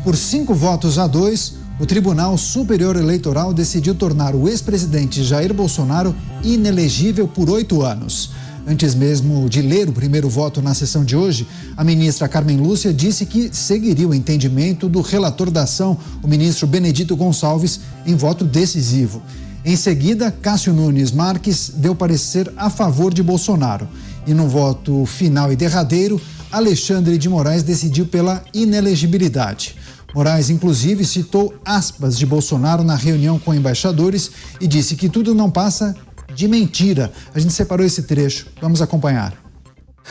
Por 5 votos a 2, o Tribunal Superior Eleitoral decidiu tornar o ex-presidente Jair Bolsonaro inelegível por 8 anos. Antes mesmo de ler o primeiro voto na sessão de hoje, a ministra Carmen Lúcia disse que seguiria o entendimento do relator da ação, o ministro Benedito Gonçalves, em voto decisivo. Em seguida, Cássio Nunes Marques deu parecer a favor de Bolsonaro. E no voto final e derradeiro, Alexandre de Moraes decidiu pela inelegibilidade. Moraes, inclusive, citou aspas de Bolsonaro na reunião com embaixadores e disse que tudo não passa de mentira. A gente separou esse trecho. Vamos acompanhar.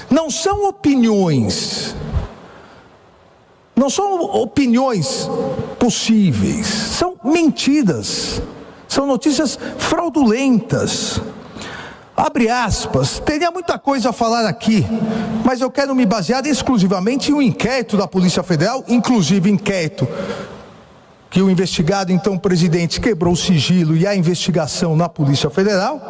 Não são opiniões. Não são opiniões possíveis. São mentiras. São notícias fraudulentas. Abre aspas, teria muita coisa a falar aqui, mas eu quero me basear exclusivamente em um inquérito da Polícia Federal, inclusive inquérito que o investigado, então presidente, quebrou o sigilo e a investigação na Polícia Federal.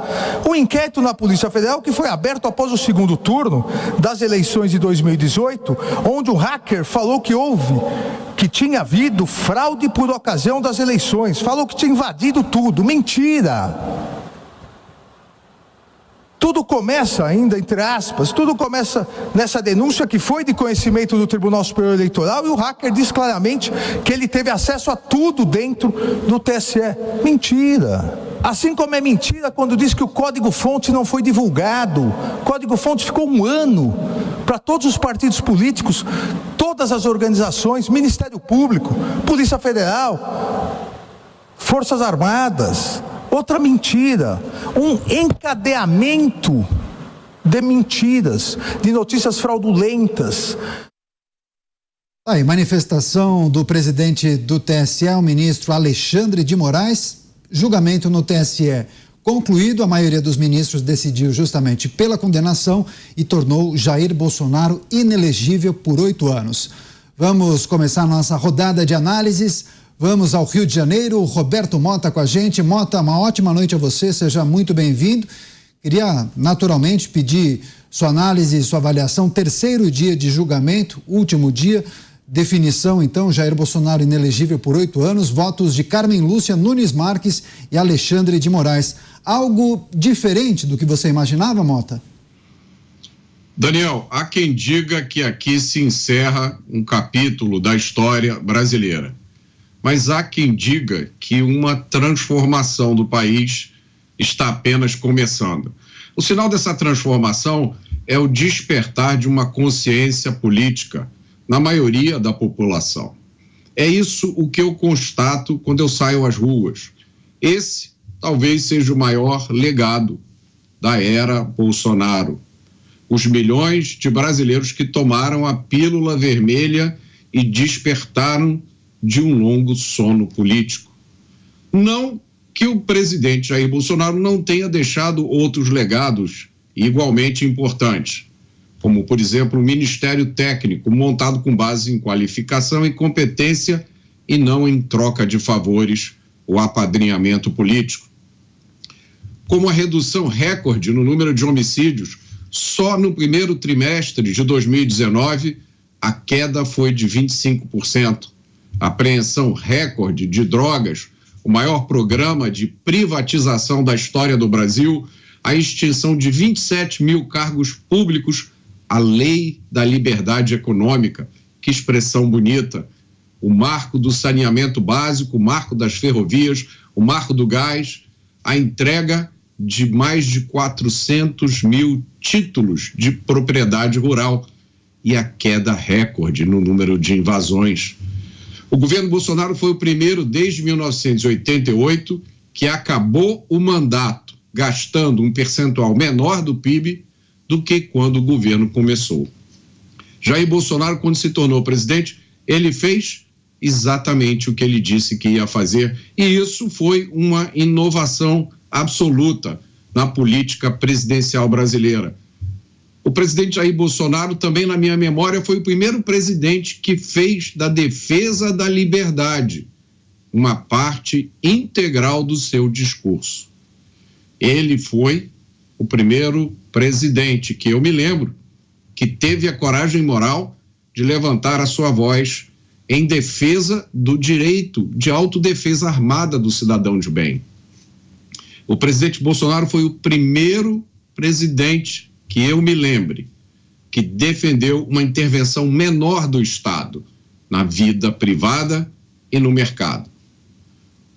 O inquérito na Polícia Federal que foi aberto após o segundo turno das eleições de 2018, onde um hacker falou que tinha havido fraude por ocasião das eleições, falou que tinha invadido tudo. Mentira! Tudo começa ainda, entre aspas, tudo começa nessa denúncia que foi de conhecimento do Tribunal Superior Eleitoral e o hacker diz claramente que ele teve acesso a tudo dentro do TSE. Mentira! Assim como é mentira quando diz que o código-fonte não foi divulgado. O código-fonte ficou 1 ano para todos os partidos políticos, todas as organizações, Ministério Público, Polícia Federal, Forças Armadas. Outra mentira, um encadeamento de mentiras, de notícias fraudulentas. Aí, manifestação do presidente do TSE, o ministro Alexandre de Moraes. Julgamento no TSE concluído, a maioria dos ministros decidiu justamente pela condenação e tornou Jair Bolsonaro inelegível por 8 anos. Vamos começar nossa rodada de análises. Vamos ao Rio de Janeiro, Roberto Mota com a gente. Mota, uma ótima noite a você, seja muito bem-vindo. Queria naturalmente pedir sua análise, sua avaliação. 3º dia de julgamento, último dia, definição então, Jair Bolsonaro inelegível por 8 anos, votos de Carmen Lúcia, Nunes Marques e Alexandre de Moraes. Algo diferente do que você imaginava, Mota? Daniel, há quem diga que aqui se encerra um capítulo da história brasileira. Mas há quem diga que uma transformação do país está apenas começando. O sinal dessa transformação é o despertar de uma consciência política na maioria da população. É isso o que eu constato quando eu saio às ruas. Esse talvez seja o maior legado da era Bolsonaro. Os milhões de brasileiros que tomaram a pílula vermelha e despertaram de um longo sono político. Não que o presidente Jair Bolsonaro não tenha deixado outros legados igualmente importantes, como, por exemplo, o Ministério Técnico, montado com base em qualificação e competência e não em troca de favores ou apadrinhamento político. Como a redução recorde no número de homicídios, só no primeiro trimestre de 2019, a queda foi de 25%. Apreensão recorde de drogas, o maior programa de privatização da história do Brasil, a extinção de 27 mil cargos públicos, a lei da liberdade econômica, que expressão bonita, o marco do saneamento básico, o marco das ferrovias, o marco do gás, a entrega de mais de 400 mil títulos de propriedade rural e a queda recorde no número de invasões. O governo Bolsonaro foi o primeiro desde 1988 que acabou o mandato gastando um percentual menor do PIB do que quando o governo começou. Jair Bolsonaro, quando se tornou presidente, ele fez exatamente o que ele disse que ia fazer, e isso foi uma inovação absoluta na política presidencial brasileira. O presidente Jair Bolsonaro, também na minha memória, foi o primeiro presidente que fez da defesa da liberdade uma parte integral do seu discurso. Ele foi o primeiro presidente que eu me lembro que teve a coragem moral de levantar a sua voz em defesa do direito de autodefesa armada do cidadão de bem. O presidente Bolsonaro foi o primeiro presidente que eu me lembre que defendeu uma intervenção menor do Estado na vida privada e no mercado.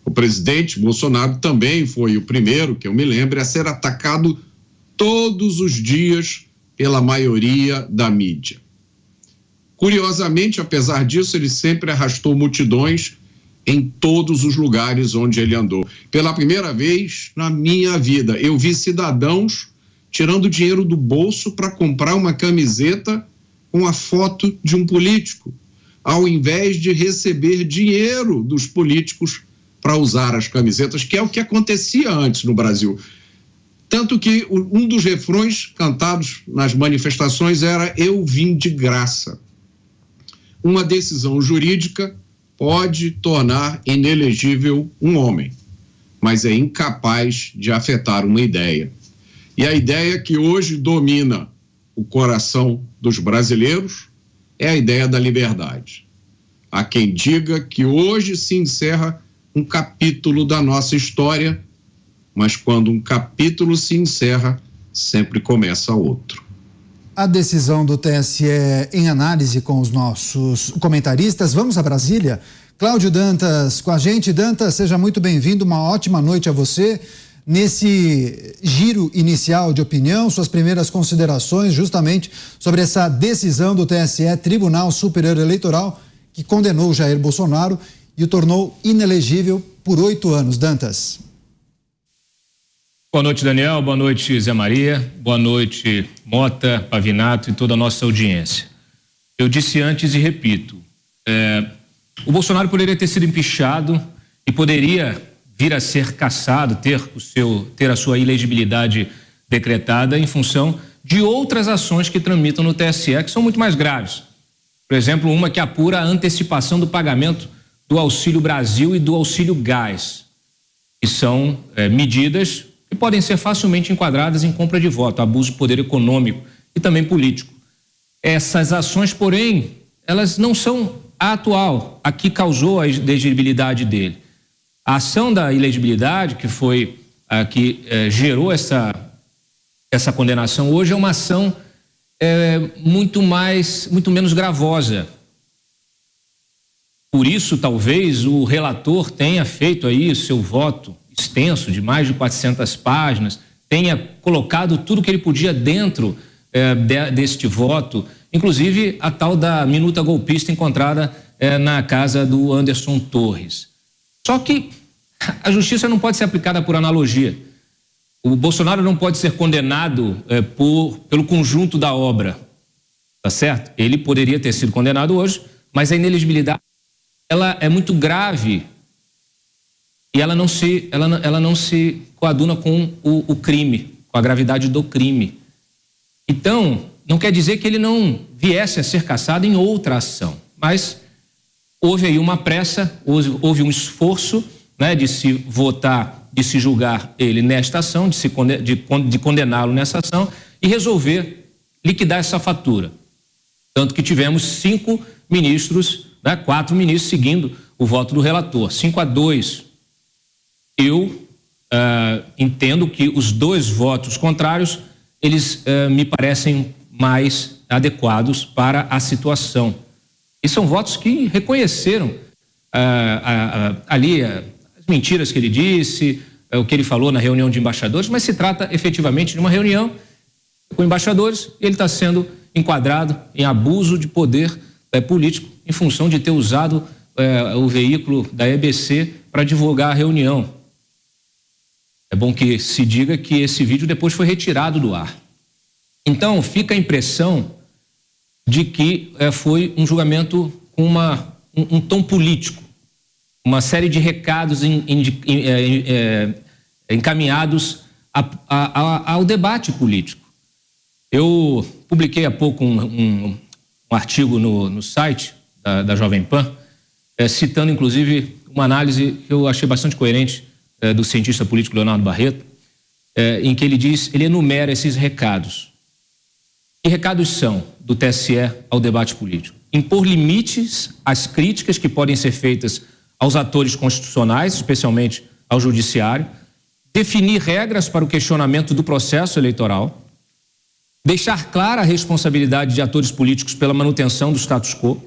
O presidente Bolsonaro também foi o primeiro, que eu me lembre, a ser atacado todos os dias pela maioria da mídia. Curiosamente, apesar disso, ele sempre arrastou multidões em todos os lugares onde ele andou. Pela primeira vez na minha vida, eu vi cidadãos tirando dinheiro do bolso para comprar uma camiseta com a foto de um político, ao invés de receber dinheiro dos políticos para usar as camisetas, que é o que acontecia antes no Brasil. Tanto que um dos refrões cantados nas manifestações era "Eu vim de graça". Uma decisão jurídica pode tornar inelegível um homem, mas é incapaz de afetar uma ideia. E a ideia que hoje domina o coração dos brasileiros é a ideia da liberdade. Há quem diga que hoje se encerra um capítulo da nossa história, mas quando um capítulo se encerra, sempre começa outro. A decisão do TSE em análise com os nossos comentaristas. Vamos a Brasília. Cláudio Dantas com a gente. Dantas, seja muito bem-vindo, uma ótima noite a você. Nesse giro inicial de opinião, suas primeiras considerações justamente sobre essa decisão do TSE, Tribunal Superior Eleitoral, que condenou Jair Bolsonaro e o tornou inelegível por 8 anos. Dantas. Boa noite, Daniel. Boa noite, Zé Maria. Boa noite, Mota, Pavinato e toda a nossa audiência. Eu disse antes e repito, o Bolsonaro poderia ter sido empichado e poderia vir a ser cassado, ter a sua elegibilidade decretada em função de outras ações que tramitam no TSE, que são muito mais graves. Por exemplo, uma que apura a antecipação do pagamento do Auxílio Brasil e do Auxílio Gás, que são medidas que podem ser facilmente enquadradas em compra de voto, abuso de poder econômico e também político. Essas ações, porém, elas não são a atual, a que causou a elegibilidade dele. A ação da elegibilidade, que foi a que gerou essa condenação hoje, é uma ação muito menos gravosa. Por isso, talvez, o relator tenha feito aí o seu voto extenso, de mais de 400 páginas, tenha colocado tudo que ele podia dentro deste voto, inclusive a tal da minuta golpista encontrada na casa do Anderson Torres. Só que a justiça não pode ser aplicada por analogia. O Bolsonaro não pode ser condenado pelo conjunto da obra, tá certo? Ele poderia ter sido condenado hoje, mas a inelegibilidade ela é muito grave e ela não se coaduna com o crime, com a gravidade do crime. Então, não quer dizer que ele não viesse a ser cassado em outra ação, mas houve aí uma pressa, houve um esforço, né, de se votar, de se julgar ele nesta ação, de condená-lo nessa ação e resolver liquidar essa fatura. Tanto que tivemos 5 ministros, né, 4 ministros seguindo o voto do relator, 5-2. Eu entendo que os 2 votos contrários, eles me parecem mais adequados para a situação. E são votos que reconheceram ali as mentiras que ele disse, o que ele falou na reunião de embaixadores, mas se trata efetivamente de uma reunião com embaixadores e ele está sendo enquadrado em abuso de poder político em função de ter usado o veículo da EBC para divulgar a reunião. É bom que se diga que esse vídeo depois foi retirado do ar. Então, fica a impressão de que foi um julgamento com um tom político, uma série de recados encaminhados ao debate político. Eu publiquei há pouco um artigo no site da Jovem Pan, citando inclusive uma análise que eu achei bastante coerente do cientista político Leonardo Barreto, em que ele enumera esses recados. Que recados são do TSE ao debate político? impor limites às críticas que podem ser feitas aos atores constitucionais, especialmente ao judiciário, definir regras para o questionamento do processo eleitoral, deixar clara a responsabilidade de atores políticos pela manutenção do status quo,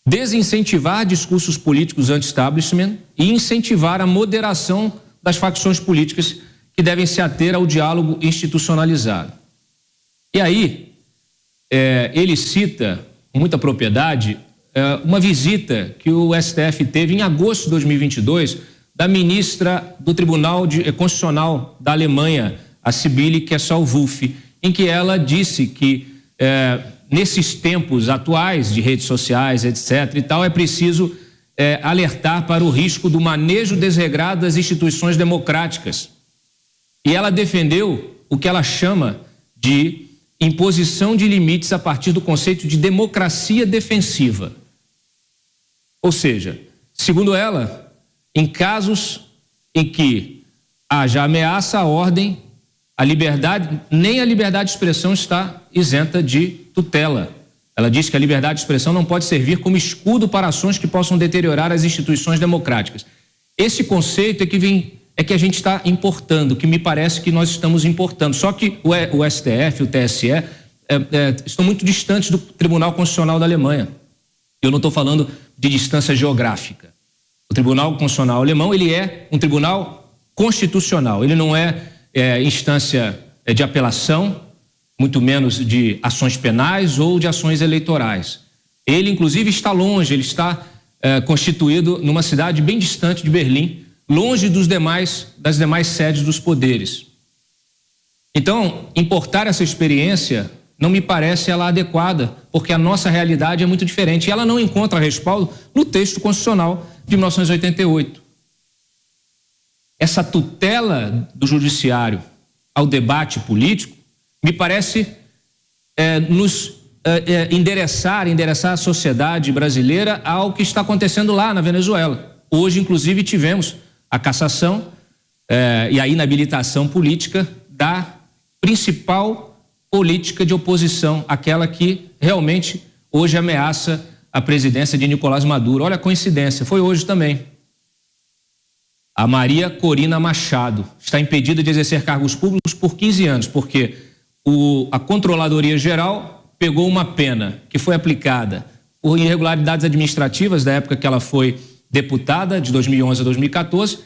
desincentivar discursos políticos anti-establishment e incentivar a moderação das facções políticas que devem se ater ao diálogo institucionalizado. E aí, ele cita, com muita propriedade, uma visita que o STF teve em agosto de 2022 da ministra do Tribunal Constitucional da Alemanha, a Sibylle Kessel-Wulff, em que ela disse que nesses tempos atuais de redes sociais, etc. e tal, é preciso alertar para o risco do manejo desregrado das instituições democráticas. E ela defendeu o que ela chama de imposição de limites a partir do conceito de democracia defensiva. Ou seja, segundo ela, em casos em que haja ameaça à ordem, a liberdade, nem a liberdade de expressão está isenta de tutela. Ela diz que a liberdade de expressão não pode servir como escudo para ações que possam deteriorar as instituições democráticas. Esse conceito é que a gente está importando, que me parece que nós estamos importando. Só que o STF, o TSE, estão muito distantes do Tribunal Constitucional da Alemanha. Eu não estou falando de distância geográfica. O Tribunal Constitucional alemão, ele é um tribunal constitucional, ele não é instância de apelação, muito menos de ações penais ou de ações eleitorais. Ele, inclusive, está longe, ele está constituído numa cidade bem distante de Berlim, longe das demais sedes dos poderes. Então, importar essa experiência não me parece ela adequada, porque a nossa realidade é muito diferente e ela não encontra respaldo no texto constitucional de 1988. Essa tutela do judiciário ao debate político me parece nos endereçar a sociedade brasileira ao que está acontecendo lá na Venezuela. Hoje, inclusive, tivemos a cassação e a inabilitação política da principal política de oposição, aquela que realmente hoje ameaça a presidência de Nicolás Maduro. Olha a coincidência, foi hoje também. A Maria Corina Machado está impedida de exercer cargos públicos por 15 anos, porque a Controladoria Geral pegou uma pena que foi aplicada por irregularidades administrativas da época que ela foi deputada, de 2011 a 2014.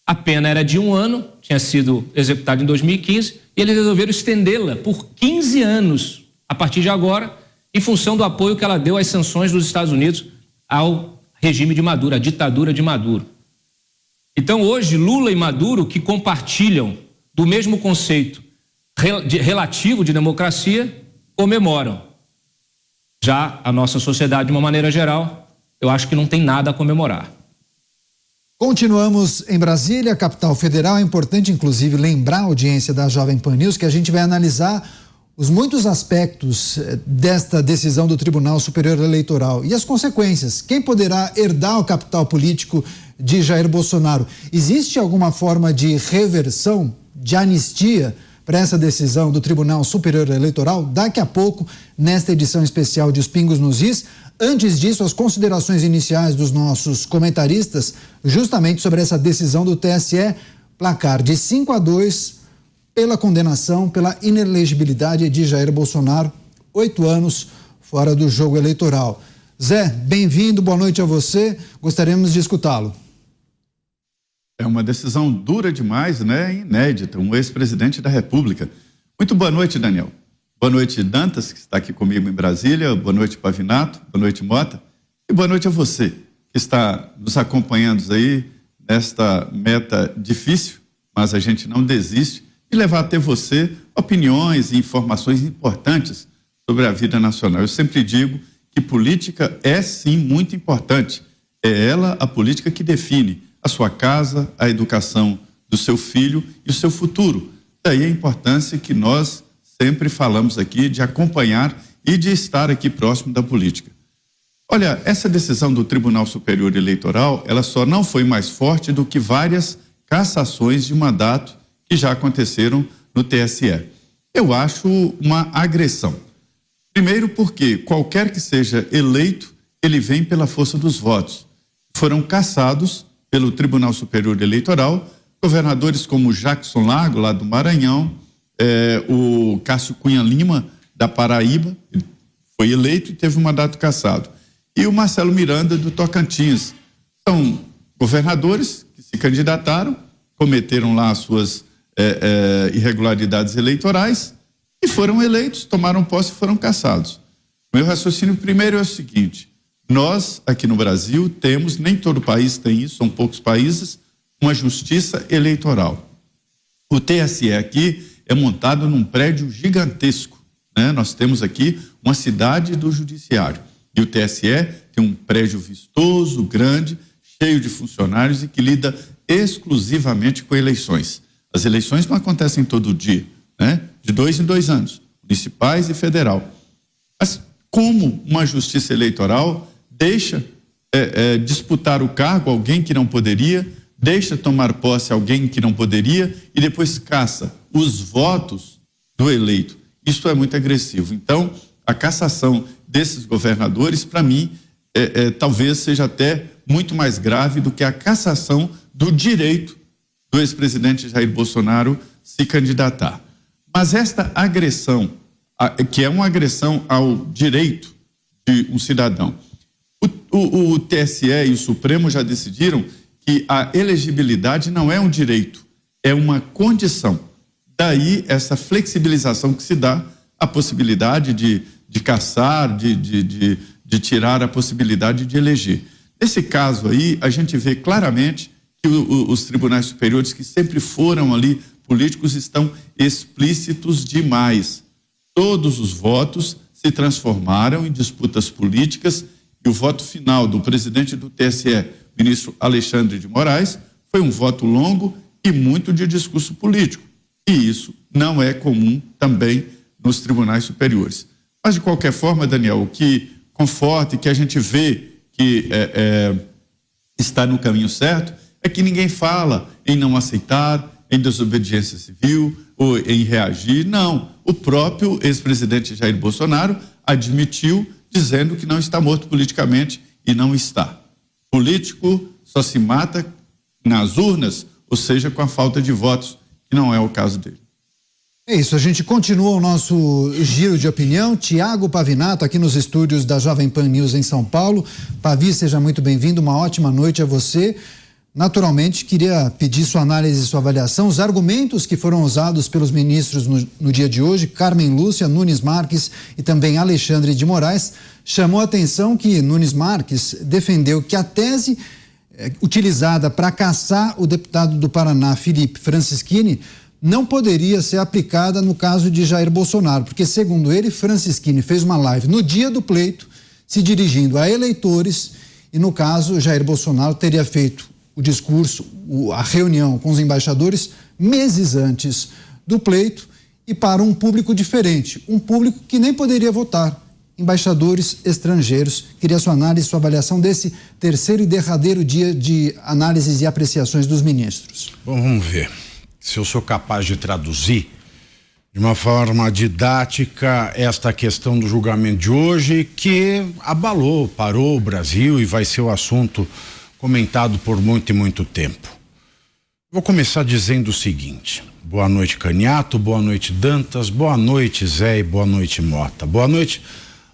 A pena era de 1 ano, tinha sido executada em 2015, e eles resolveram estendê-la por 15 anos, a partir de agora, em função do apoio que ela deu às sanções dos Estados Unidos ao regime de Maduro, à ditadura de Maduro. Então, hoje, Lula e Maduro, que compartilham do mesmo conceito relativo de democracia, comemoram. Já a nossa sociedade, de uma maneira geral, eu acho que não tem nada a comemorar. Continuamos em Brasília, capital federal. É importante, inclusive, lembrar a audiência da Jovem Pan News que a gente vai analisar os muitos aspectos desta decisão do Tribunal Superior Eleitoral e as consequências. Quem poderá herdar o capital político de Jair Bolsonaro? Existe alguma forma de reversão, de anistia para essa decisão do Tribunal Superior Eleitoral? Daqui a pouco, nesta edição especial de Os Pingos nos Is. Antes disso, as considerações iniciais dos nossos comentaristas, justamente sobre essa decisão do TSE, placar de 5-2 pela condenação, pela inelegibilidade de Jair Bolsonaro, 8 anos fora do jogo eleitoral. Zé, bem-vindo, boa noite a você, gostaríamos de escutá-lo. É uma decisão dura demais, né? Inédita, um ex-presidente da República. Muito boa noite, Daniel. Boa noite, Dantas, que está aqui comigo em Brasília. Boa noite, Pavinato. Boa noite, Mota. E boa noite a você, que está nos acompanhando aí nesta meta difícil, mas a gente não desiste de levar até você opiniões e informações importantes sobre a vida nacional. Eu sempre digo que política é, sim, muito importante. É ela a política que define a sua casa, a educação do seu filho e o seu futuro. Daí a importância que nós sempre falamos aqui de acompanhar e de estar aqui próximo da política. Olha, essa decisão do Tribunal Superior Eleitoral, ela só não foi mais forte do que várias cassações de mandato que já aconteceram no TSE. Eu acho uma agressão. Primeiro porque qualquer que seja eleito, ele vem pela força dos votos. Foram cassados pelo Tribunal Superior Eleitoral governadores como Jackson Lago, lá do Maranhão, o Cássio Cunha Lima, da Paraíba, foi eleito e teve um mandato cassado. E o Marcelo Miranda, do Tocantins. São governadores que se candidataram, cometeram lá as suas irregularidades eleitorais e foram eleitos, tomaram posse e foram cassados. Meu raciocínio primeiro é o seguinte: nós, aqui no Brasil, temos, nem todo país tem isso, são poucos países, uma justiça eleitoral. O TSE aqui é montado num prédio gigantesco, né? Nós temos aqui uma cidade do judiciário. E o TSE tem um prédio vistoso, grande, cheio de funcionários e que lida exclusivamente com eleições. As eleições não acontecem todo dia, né? De 2 em 2 anos, municipais e federal. Mas como uma justiça eleitoral deixa disputar o cargo alguém que não poderia, deixa tomar posse alguém que não poderia e depois caça os votos do eleito? Isso é muito agressivo. Então, a cassação desses governadores, para mim, talvez seja até muito mais grave do que a cassação do direito do ex-presidente Jair Bolsonaro se candidatar. Mas esta agressão, que é uma agressão ao direito de um cidadão, o TSE e o Supremo já decidiram que a elegibilidade não é um direito, é uma condição. Daí essa flexibilização que se dá, a possibilidade de caçar, de tirar a possibilidade de eleger. Nesse caso aí, a gente vê claramente que os tribunais superiores, que sempre foram ali políticos, estão explícitos demais. Todos os votos se transformaram em disputas políticas e o voto final do presidente do TSE, ministro Alexandre de Moraes, foi um voto longo e muito de discurso político. E isso não é comum também nos tribunais superiores. Mas, de qualquer forma, Daniel, o que conforta e que a gente vê que está no caminho certo é que ninguém fala em não aceitar, em desobediência civil ou em reagir. Não. O próprio ex-presidente Jair Bolsonaro admitiu, dizendo que não está morto politicamente, e não está. Político só se mata nas urnas, ou seja, com a falta de votos, que não é o caso dele. É isso, a gente continua o nosso giro de opinião. Tiago Pavinato, aqui nos estúdios da Jovem Pan News em São Paulo. Pavi, seja muito bem-vindo, uma ótima noite a você. Naturalmente, queria pedir sua análise e sua avaliação. Os argumentos que foram usados pelos ministros no dia de hoje, Carmen Lúcia, Nunes Marques e também Alexandre de Moraes, chamou a atenção que Nunes Marques defendeu que a tese utilizada para caçar o deputado do Paraná, Felipe Francischini, não poderia ser aplicada no caso de Jair Bolsonaro, porque, segundo ele, Francischini fez uma live no dia do pleito, se dirigindo a eleitores, e no caso, Jair Bolsonaro teria feito o discurso, a reunião com os embaixadores meses antes do pleito e para um público diferente, um público que nem poderia votar, embaixadores estrangeiros. Queria sua análise, sua avaliação desse terceiro e derradeiro dia de análises e apreciações dos ministros. Bom, vamos ver se eu sou capaz de traduzir de uma forma didática esta questão do julgamento de hoje, que parou o Brasil e vai ser o assunto comentado por muito e muito tempo. Vou começar dizendo o seguinte: boa noite, Caniato, boa noite, Dantas, boa noite, Zé, e boa noite, Mota. Boa noite,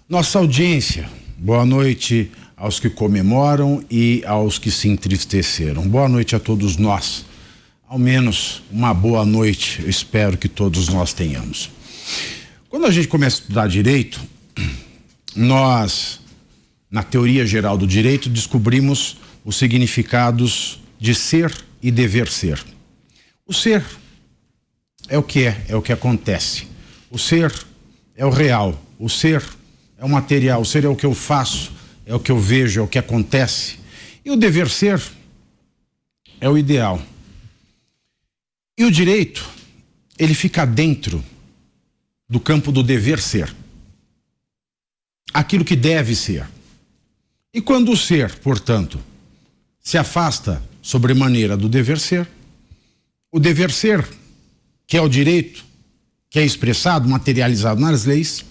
nossa audiência. Boa noite aos que comemoram e aos que se entristeceram. Boa noite a todos nós. Ao menos uma boa noite, eu espero que todos nós tenhamos. Quando a gente começa a estudar direito, nós, na teoria geral do direito, descobrimos os significados de ser e dever ser. O ser é o que é o que acontece. O ser é o real, o ser é o material, o ser é o que eu faço, é o que eu vejo, é o que acontece. E o dever ser é o ideal. E o direito, ele fica dentro do campo do dever ser. Aquilo que deve ser. E quando o ser, portanto, se afasta sobremaneira do dever ser, o dever ser, que é o direito, que é expressado, materializado nas leis,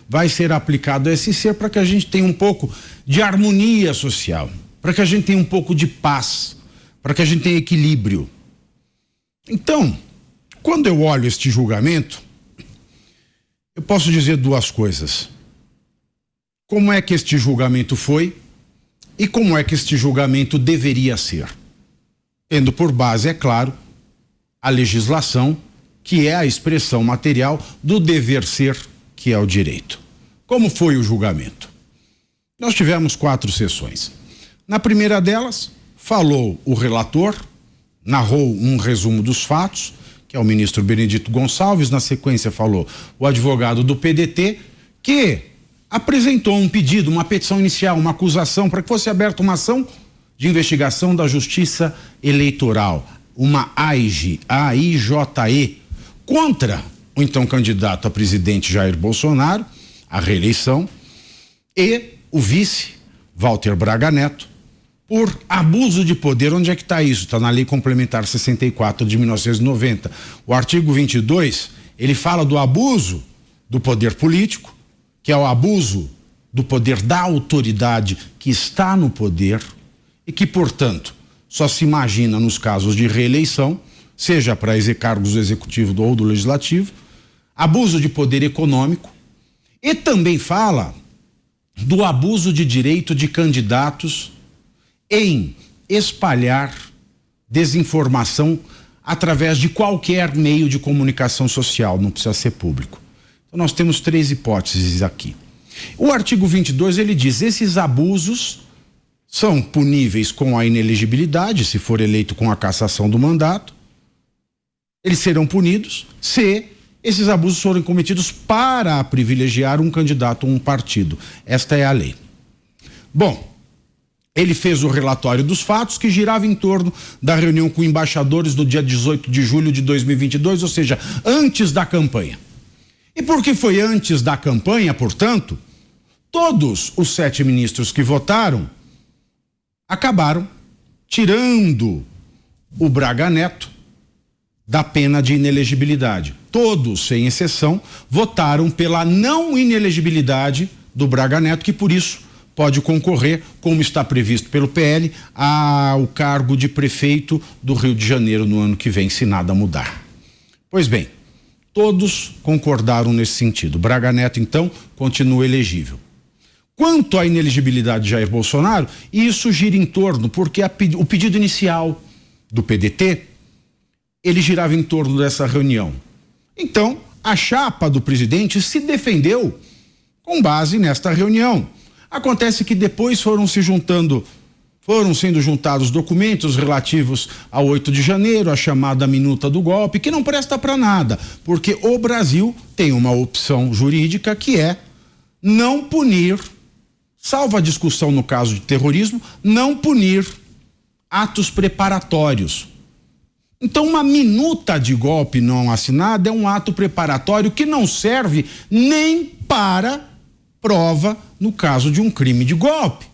vai ser aplicado esse ser para que a gente tenha um pouco de harmonia social, para que a gente tenha um pouco de paz, para que a gente tenha equilíbrio. Então, quando eu olho este julgamento, eu posso dizer duas coisas. Como é que este julgamento foi e como é que este julgamento deveria ser? Tendo por base, é claro, a legislação, que é a expressão material do dever ser, que é o direito. Como foi o julgamento? Nós tivemos 4 sessões. Na primeira delas, falou o relator, narrou um resumo dos fatos, que é o ministro Benedito Gonçalves. Na sequência falou o advogado do PDT, que apresentou um pedido, uma petição inicial, uma acusação para que fosse aberta uma ação de investigação da Justiça Eleitoral, uma AIJE, contra o então candidato a presidente Jair Bolsonaro, à reeleição, e o vice, Walter Braga Neto, por abuso de poder. Onde é que está isso? Está na Lei Complementar 64 de 1990. O artigo 22, ele fala do abuso do poder político, que é o abuso do poder da autoridade que está no poder e que, portanto, só se imagina nos casos de reeleição, seja para cargos do executivo ou do legislativo, abuso de poder econômico, e também fala do abuso de direito de candidatos em espalhar desinformação através de qualquer meio de comunicação social, não precisa ser público. Então nós temos 3 hipóteses aqui. O artigo 22, ele diz: esses abusos são puníveis com a inelegibilidade, se for eleito com a cassação do mandato. Eles serão punidos se esses abusos forem cometidos para privilegiar um candidato ou um partido. Esta é a lei. Bom, ele fez o relatório dos fatos, que girava em torno da reunião com embaixadores no dia 18 de julho de 2022, ou seja, antes da campanha. E porque foi antes da campanha, portanto, todos os 7 ministros que votaram acabaram tirando o Braga Neto da pena de inelegibilidade. Todos, sem exceção, votaram pela não inelegibilidade do Braga Neto, que por isso pode concorrer, como está previsto pelo PL, ao cargo de prefeito do Rio de Janeiro no ano que vem, se nada mudar. Pois bem, todos concordaram nesse sentido. Braga Neto, então, continua elegível. Quanto à inelegibilidade de Jair Bolsonaro, isso gira em torno, porque o pedido inicial do PDT, ele girava em torno dessa reunião. Então, a chapa do presidente se defendeu com base nesta reunião. Acontece que depois foram sendo juntados documentos relativos ao 8 de janeiro, a chamada minuta do golpe, que não presta para nada, porque o Brasil tem uma opção jurídica que é não punir, salvo a discussão no caso de terrorismo, não punir atos preparatórios. Então, uma minuta de golpe não assinada é um ato preparatório que não serve nem para prova no caso de um crime de golpe.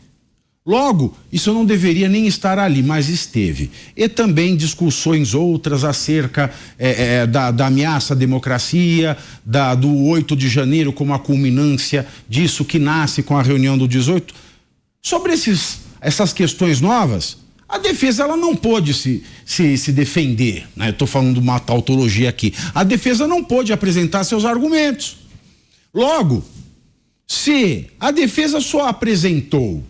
Logo, isso não deveria nem estar ali, mas esteve. E também discussões outras acerca da ameaça à democracia, do 8 de janeiro como a culminância disso que nasce com a reunião do 18. Sobre essas questões novas, a defesa ela não pôde se defender, né? Eu estou falando de uma tautologia aqui. A defesa não pôde apresentar seus argumentos. Logo, se a defesa só apresentou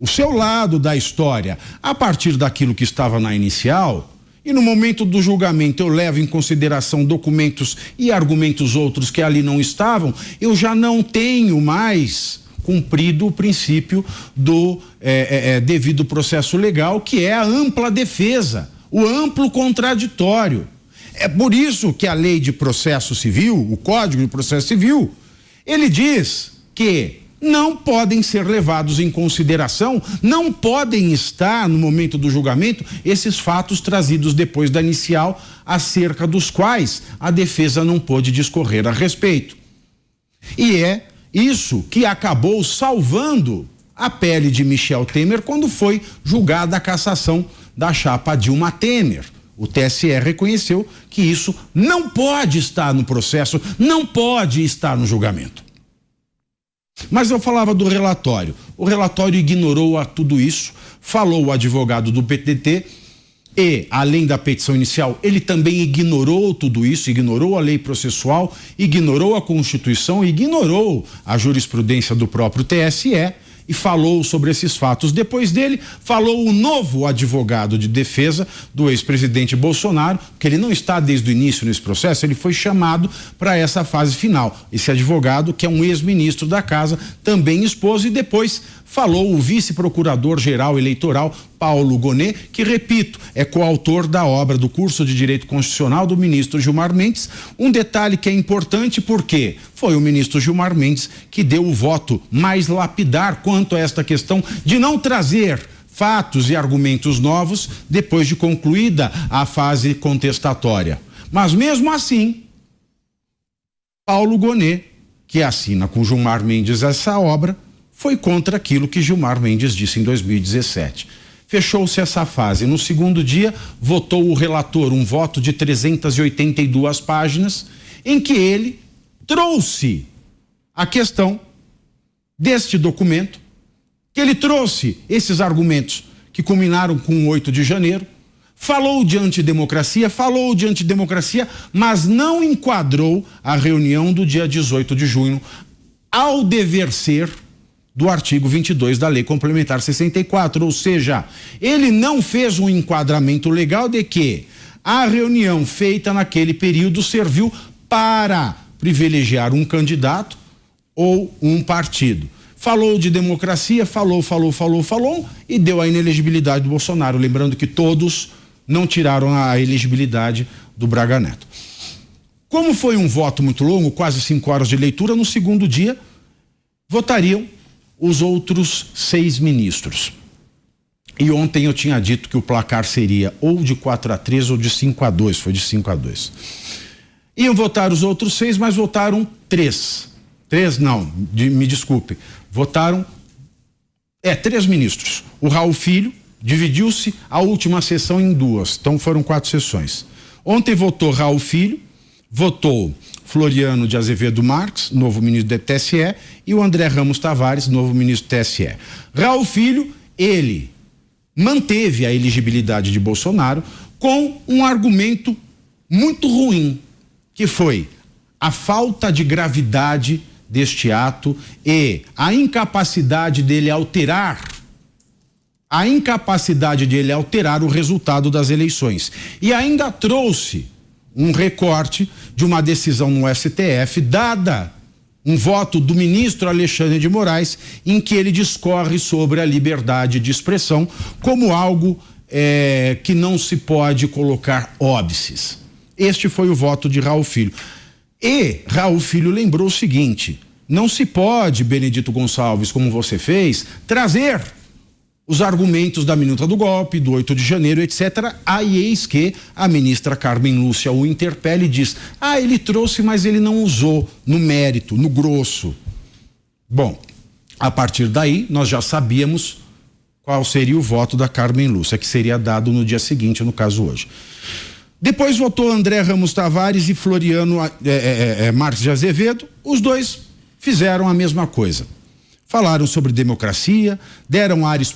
o seu lado da história a partir daquilo que estava na inicial, e no momento do julgamento eu levo em consideração documentos e argumentos outros que ali não estavam, eu já não tenho mais cumprido o princípio do devido processo legal, que é a ampla defesa, o amplo contraditório. É por isso que a lei de processo civil, o Código de Processo Civil, ele diz que não podem ser levados em consideração, não podem estar no momento do julgamento esses fatos trazidos depois da inicial, acerca dos quais a defesa não pôde discorrer a respeito. E é isso que acabou salvando a pele de Michel Temer quando foi julgada a cassação da chapa Dilma Temer. O TSE reconheceu que isso não pode estar no processo, não pode estar no julgamento. Mas eu falava do relatório. O relatório ignorou a tudo isso, falou o advogado do PDT e, além da petição inicial, ele também ignorou tudo isso, ignorou a lei processual, ignorou a Constituição, ignorou a jurisprudência do próprio TSE e falou sobre esses fatos. Depois dele, falou o novo advogado de defesa do ex-presidente Bolsonaro, que ele não está desde o início nesse processo, ele foi chamado para essa fase final. Esse advogado, que é um ex-ministro da casa, também expôs, e depois falou o vice-procurador-geral eleitoral, Paulo Gonet, que, repito, é coautor da obra do curso de Direito Constitucional do ministro Gilmar Mendes. Um detalhe que é importante porque foi o ministro Gilmar Mendes que deu o voto mais lapidar quanto a esta questão de não trazer fatos e argumentos novos depois de concluída a fase contestatória. Mas mesmo assim, Paulo Gonet, que assina com Gilmar Mendes essa obra, foi contra aquilo que Gilmar Mendes disse em 2017. Fechou-se essa fase. No segundo dia, votou o relator um voto de 382 páginas, em que ele trouxe a questão deste documento, que ele trouxe esses argumentos que culminaram com o 8 de janeiro, falou de antidemocracia, mas não enquadrou a reunião do dia 18 de junho ao dever ser do artigo 22 da Lei Complementar 64, ou seja, ele não fez um enquadramento legal de que a reunião feita naquele período serviu para privilegiar um candidato ou um partido. Falou de democracia, falou e deu a inelegibilidade do Bolsonaro, lembrando que todos não tiraram a elegibilidade do Braga Neto. Como foi um voto muito longo, quase 5 horas de leitura, no segundo dia votariam os outros 6 ministros. E ontem eu tinha dito que o placar seria ou de 4-3 ou de 5-2, foi de 5-2. Iam votar os outros 6, mas votaram 3. 3 não, me desculpe. Votaram 3 ministros. O Raul Filho dividiu-se a última sessão em 2, então foram 4 sessões. Ontem votou Raul Filho, votou Floriano de Azevedo Marques, novo ministro do TSE, e o André Ramos Tavares, novo ministro do TSE. Raul Filho, ele manteve a elegibilidade de Bolsonaro com um argumento muito ruim, que foi a falta de gravidade deste ato e a incapacidade dele alterar o resultado das eleições. E ainda trouxe um recorte de uma decisão no STF, dada um voto do ministro Alexandre de Moraes, em que ele discorre sobre a liberdade de expressão como algo que não se pode colocar óbices. Este foi o voto de Raul Filho. E Raul Filho lembrou o seguinte: não se pode, Benedito Gonçalves, como você fez, trazer os argumentos da minuta do golpe, do 8 de janeiro, etc. Aí eis que a ministra Carmen Lúcia o interpela e diz: ele trouxe, mas ele não usou no mérito, no grosso. Bom, a partir daí nós já sabíamos qual seria o voto da Carmen Lúcia, que seria dado no dia seguinte, no caso hoje. Depois votou André Ramos Tavares e Floriano Marques de Azevedo. Os dois fizeram a mesma coisa. Falaram sobre democracia, deram ares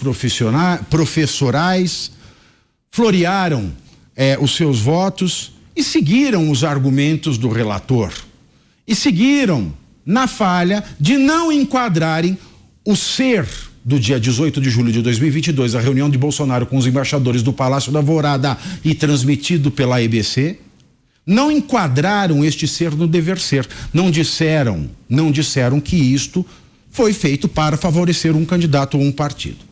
professorais, florearam os seus votos e seguiram os argumentos do relator. E seguiram na falha de não enquadrarem o ser do dia 18 de julho de 2022, a reunião de Bolsonaro com os embaixadores do Palácio da Alvorada e transmitido pela EBC. Não enquadraram este ser no dever ser. Não disseram que isto foi feito para favorecer um candidato ou um partido.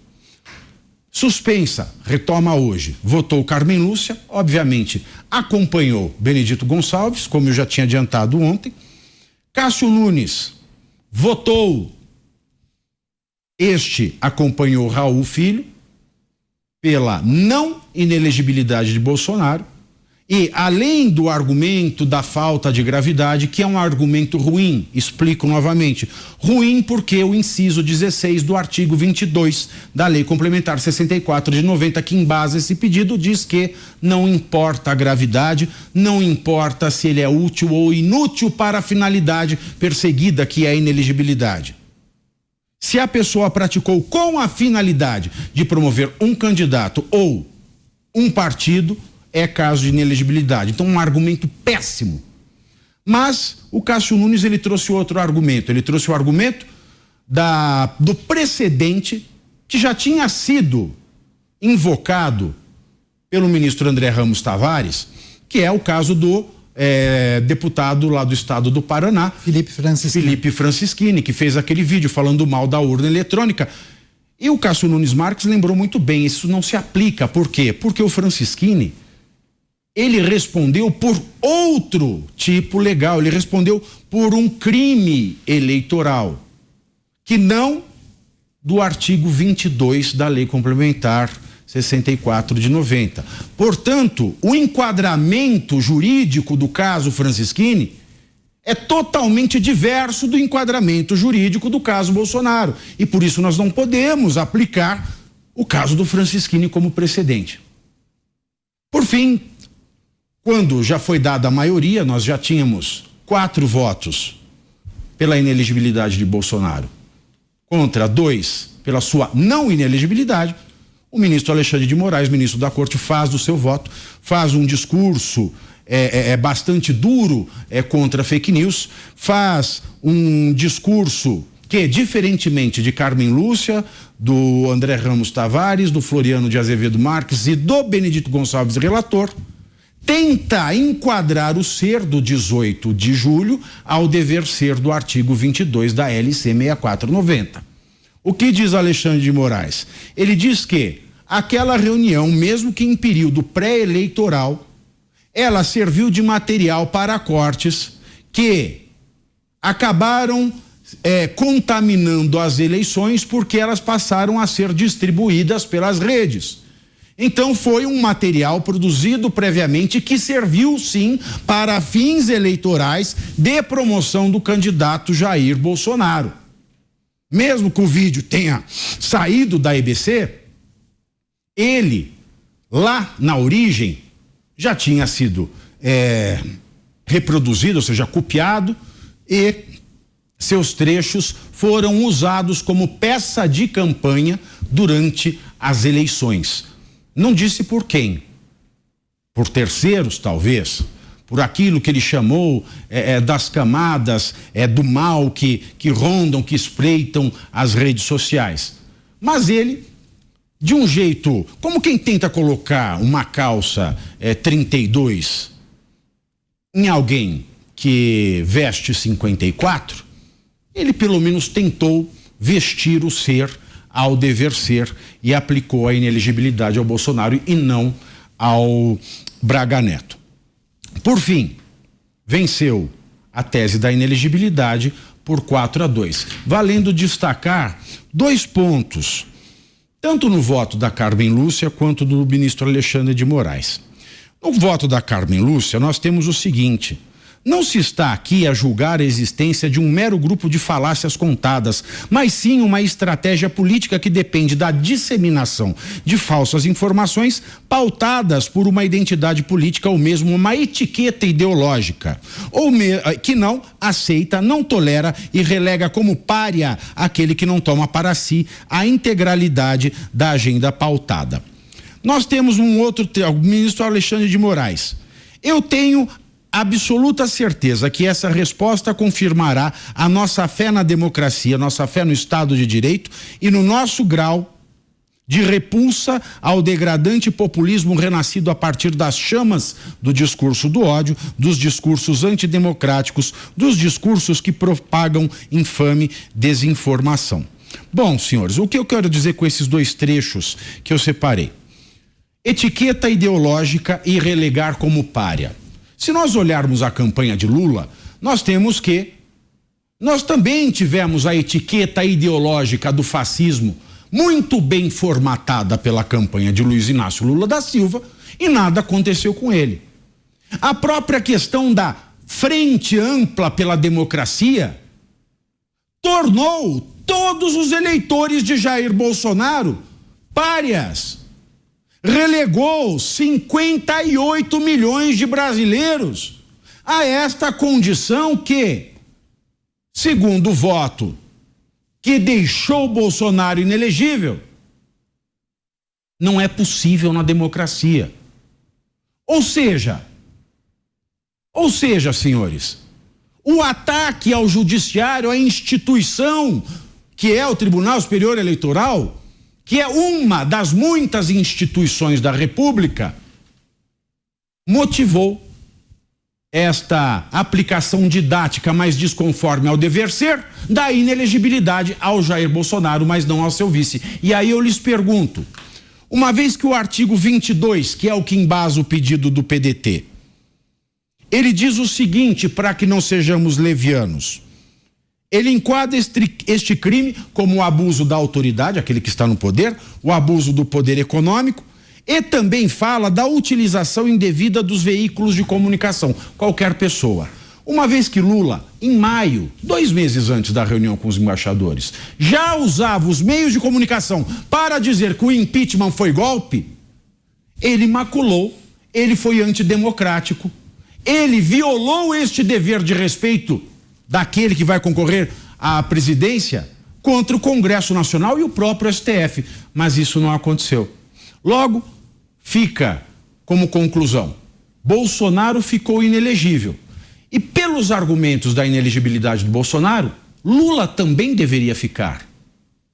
Suspensa, retoma hoje. Votou Carmen Lúcia, obviamente acompanhou Benedito Gonçalves, como eu já tinha adiantado ontem. Cássio Nunes votou, acompanhou Raul Filho pela não inelegibilidade de Bolsonaro. E, além do argumento da falta de gravidade, que é um argumento ruim, explico novamente, ruim porque o inciso 16 do artigo 22 da Lei Complementar 64 de 90, que embasa esse pedido, diz que não importa a gravidade, não importa se ele é útil ou inútil para a finalidade perseguida, que é a inelegibilidade. Se a pessoa praticou com a finalidade de promover um candidato ou um partido, é caso de inelegibilidade. Então, um argumento péssimo. Mas o Cássio Nunes, ele trouxe outro argumento. Ele trouxe o argumento do precedente que já tinha sido invocado pelo ministro André Ramos Tavares, que é o caso do deputado lá do estado do Paraná, Felipe Francischini, que fez aquele vídeo falando mal da urna eletrônica. E o Cássio Nunes Marques lembrou muito bem, isso não se aplica. Por quê? Porque o Francischini, ele respondeu por outro tipo legal, ele respondeu por um crime eleitoral, que não do artigo 22 da Lei Complementar 64 de 90. Portanto, o enquadramento jurídico do caso Francischini é totalmente diverso do enquadramento jurídico do caso Bolsonaro. E por isso nós não podemos aplicar o caso do Francischini como precedente. Por fim, quando já foi dada a maioria, nós já tínhamos 4 votos pela inelegibilidade de Bolsonaro, contra 2 pela sua não inelegibilidade. O ministro Alexandre de Moraes, ministro da Corte, faz do seu voto, faz um discurso bastante duro contra fake news, faz um discurso que, diferentemente de Carmen Lúcia, do André Ramos Tavares, do Floriano de Azevedo Marques e do Benedito Gonçalves, relator, tenta enquadrar o ser do 18 de julho ao dever ser do artigo 22 da LC 6490. O que diz Alexandre de Moraes? Ele diz que aquela reunião, mesmo que em período pré-eleitoral, ela serviu de material para cortes que acabaram contaminando as eleições porque elas passaram a ser distribuídas pelas redes. Então foi um material produzido previamente que serviu sim para fins eleitorais de promoção do candidato Jair Bolsonaro. Mesmo que o vídeo tenha saído da EBC, ele, lá na origem, já tinha sido reproduzido, ou seja, copiado, e seus trechos foram usados como peça de campanha durante as eleições. Não disse por quem. Por terceiros, talvez. Por aquilo que ele chamou das camadas do mal que rondam, que espreitam as redes sociais. Mas ele, de um jeito, como quem tenta colocar uma calça 32 em alguém que veste 54, ele pelo menos tentou vestir o ser ao dever ser e aplicou a inelegibilidade ao Bolsonaro e não ao Braga Neto. Por fim, venceu a tese da inelegibilidade por 4-2, valendo destacar 2 pontos, tanto no voto da Carmen Lúcia quanto do ministro Alexandre de Moraes. No voto da Carmen Lúcia, nós temos o seguinte: não se está aqui a julgar a existência de um mero grupo de falácias contadas, mas sim uma estratégia política que depende da disseminação de falsas informações pautadas por uma identidade política ou mesmo uma etiqueta ideológica, que não aceita, não tolera e relega como pária aquele que não toma para si a integralidade da agenda pautada. Nós temos um outro, o ministro Alexandre de Moraes. Eu tenho absoluta certeza que essa resposta confirmará a nossa fé na democracia, nossa fé no Estado de Direito e no nosso grau de repulsa ao degradante populismo renascido a partir das chamas do discurso do ódio, dos discursos antidemocráticos, dos discursos que propagam infame desinformação. Bom, senhores, o que eu quero dizer com esses 2 trechos que eu separei? Etiqueta ideológica e relegar como pária. Se nós olharmos a campanha de Lula, nós também tivemos a etiqueta ideológica do fascismo muito bem formatada pela campanha de Luiz Inácio Lula da Silva e nada aconteceu com ele. A própria questão da Frente Ampla pela Democracia tornou todos os eleitores de Jair Bolsonaro párias. Relegou 58 milhões de brasileiros a esta condição que, segundo o voto que deixou Bolsonaro inelegível, não é possível na democracia. Ou seja, senhores, o ataque ao judiciário, à instituição que é o Tribunal Superior Eleitoral, que é uma das muitas instituições da República, motivou esta aplicação didática mais desconforme ao dever ser da inelegibilidade ao Jair Bolsonaro, mas não ao seu vice. E aí eu lhes pergunto, uma vez que o artigo 22, que é o que embasa o pedido do PDT, ele diz o seguinte, para que não sejamos levianos, ele enquadra este crime como o abuso da autoridade, aquele que está no poder, o abuso do poder econômico, e também fala da utilização indevida dos veículos de comunicação, qualquer pessoa. Uma vez que Lula, em maio, 2 meses antes da reunião com os embaixadores, já usava os meios de comunicação para dizer que o impeachment foi golpe, ele maculou, ele foi antidemocrático, ele violou este dever de respeito daquele que vai concorrer à presidência contra o Congresso Nacional e o próprio STF, mas isso não aconteceu. Logo, fica como conclusão, Bolsonaro ficou inelegível. E pelos argumentos da inelegibilidade do Bolsonaro, Lula também deveria ficar.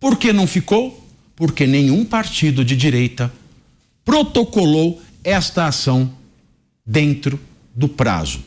Por que não ficou? Porque nenhum partido de direita protocolou esta ação dentro do prazo.